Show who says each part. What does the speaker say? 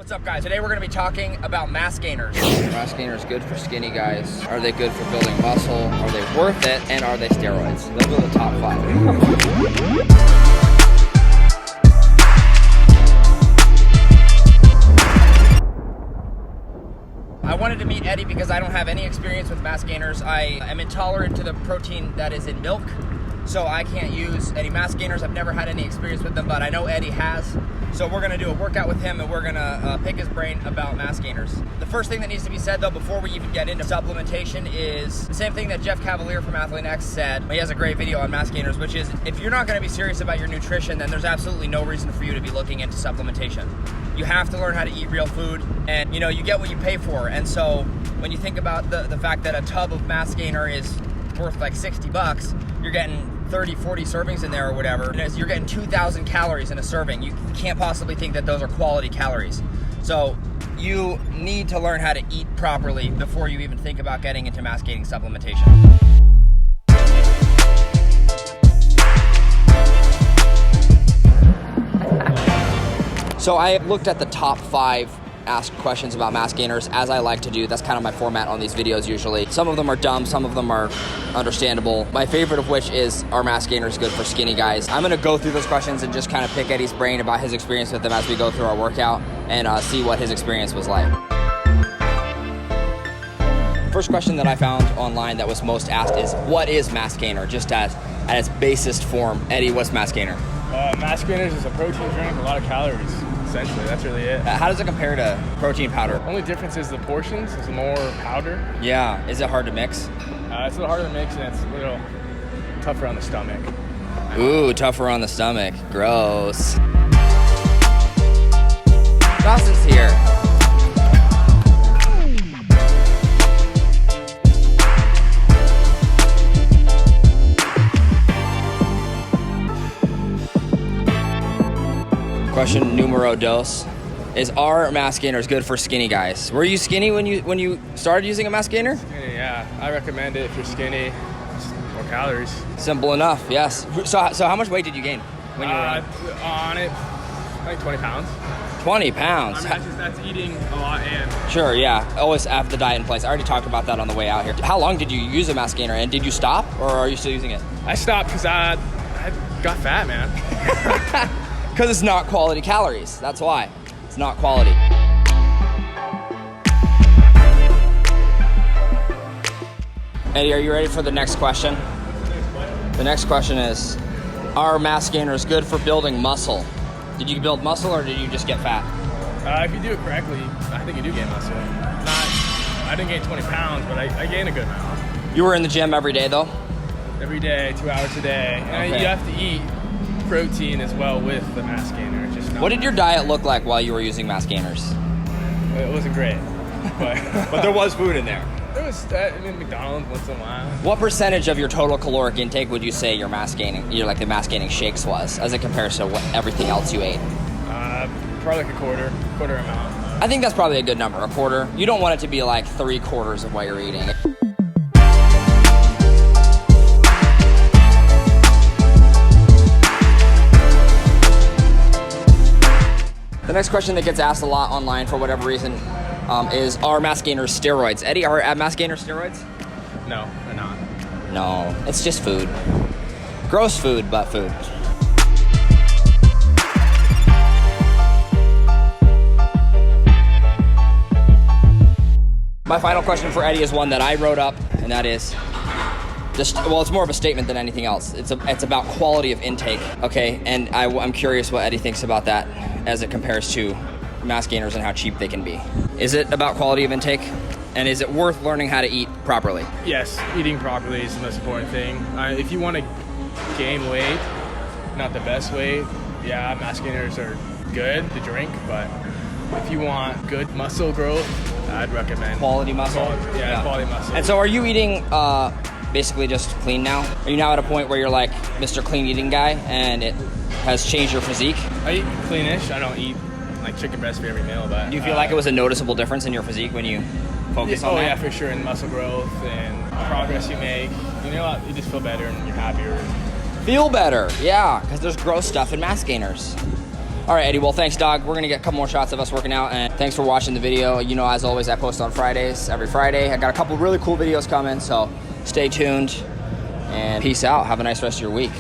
Speaker 1: What's up, guys? Today we're going to be talking about mass gainers.
Speaker 2: Are mass gainers good for skinny guys? Are they good for building muscle? Are they worth it? And are they steroids? Those are the top 5.
Speaker 1: I wanted to meet Eddie because I don't have any experience with mass gainers. I am intolerant to the protein that is in milk, so I can't use any mass gainers. I've never had any experience with them, but I know Eddie has. So we're gonna do a workout with him and we're gonna pick his brain about mass gainers. The first thing that needs to be said though before we even get into supplementation is the same thing that Jeff Cavaliere from Athlete X said. He has a great video on mass gainers, which is if you're not gonna be serious about your nutrition, then there's absolutely no reason for you to be looking into supplementation. You have to learn how to eat real food, and you know, you get what you pay for. And so when you think about the fact that a tub of mass gainer is worth like 60 bucks, you're getting 30, 40 servings in there or whatever, and you're getting 2,000 calories in a serving. You can't possibly think that those are quality calories. So you need to learn how to eat properly before you even think about getting into mass gaining supplementation. So I looked at the top 5 asked questions about mass gainers, as I like to do. That's kind of my format on these videos usually. Some of them are dumb, some of them are understandable. My favorite of which is, are mass gainers good for skinny guys? I'm gonna go through those questions and just kind of pick Eddie's brain about his experience with them as we go through our workout and see what his experience was like. First question that I found online that was most asked is, what is mass gainer? Just at its basest form. Eddie, what's mass gainer?
Speaker 3: Mass gainers is a protein drink, a lot of calories. Essentially, that's really it.
Speaker 1: How does it compare to protein powder?
Speaker 3: Only difference is the portions. It's more powder.
Speaker 1: Yeah. Is it hard to mix?
Speaker 3: It's a little harder to mix and it's a little tougher on the stomach.
Speaker 1: Ooh, tougher on the stomach. Gross. Dawson's here. Question numero dos is, are mass gainers good for skinny guys? Were you skinny when you started using a mass gainer?
Speaker 3: Skinny, yeah. I recommend it if you're skinny. Just more calories.
Speaker 1: Simple enough, yes. So how much weight did you gain when you were
Speaker 3: on it? Like 20 pounds.
Speaker 1: 20 pounds?
Speaker 3: I mean, that's eating a lot and...
Speaker 1: Sure, yeah. Always have the diet in place. I already talked about that on the way out here. How long did you use a mass gainer, and did you stop, or are you still using it?
Speaker 3: I stopped because I got fat, man.
Speaker 1: Because it's not quality calories. That's why. It's not quality. Eddie, are you ready for the next question? The next question is, are mass gainers good for building muscle? Did you build muscle or did you just get fat?
Speaker 3: If you do it correctly, I think you do gain muscle. I didn't gain 20 pounds, but I gained a good amount.
Speaker 1: You were in the gym every day though?
Speaker 3: Every day, 2 hours a day. And
Speaker 1: Okay.
Speaker 3: you have to eat protein as well with the mass gainer.
Speaker 1: What did your diet look like while you were using mass gainers?
Speaker 3: It wasn't great, but
Speaker 1: But there was food in there.
Speaker 3: there was McDonald's once in a while.
Speaker 1: What percentage of your total caloric intake would you say your mass gaining, the mass gaining shakes was, as it compares to everything else you ate?
Speaker 3: Probably like a quarter amount.
Speaker 1: I think that's probably a good number, a quarter. You don't want it to be like 3/4 of what you're eating. The next question that gets asked a lot online for whatever reason is, are mass gainers steroids? Eddie, are mass gainers steroids?
Speaker 3: No, they're not.
Speaker 1: No, it's just food. Gross food, but food. My final question for Eddie is one that I wrote up, and that is, it's more of a statement than anything else. It's about quality of intake, okay? And I'm curious what Eddie thinks about that as it compares to mass gainers and how cheap they can be. Is it about quality of intake? And is it worth learning how to eat properly?
Speaker 3: Yes, eating properly is the most important thing. If you want to gain weight, not the best weight, yeah, mass gainers are good to drink, but if you want good muscle growth, I'd recommend
Speaker 1: Quality muscle?
Speaker 3: Quality muscle.
Speaker 1: And so are you eating basically just clean now? Are you now at a point where you're like Mr. Clean Eating guy and it has changed your physique?
Speaker 3: I eat cleanish. I don't eat like chicken breast for every meal, but...
Speaker 1: Do you feel like it was a noticeable difference in your physique when you focus on that?
Speaker 3: Oh yeah, for sure, in muscle growth and progress you make. You know, you just feel better and you're happier.
Speaker 1: Feel better, yeah, because there's gross stuff in mass gainers.
Speaker 2: All right, Eddie. Well, thanks, dog. We're gonna get a couple more shots of us working out, and thanks for watching the video. You know, as always, I post on Fridays, every Friday. I got a couple really cool videos coming, so stay tuned, and peace out. Have a nice rest of your week.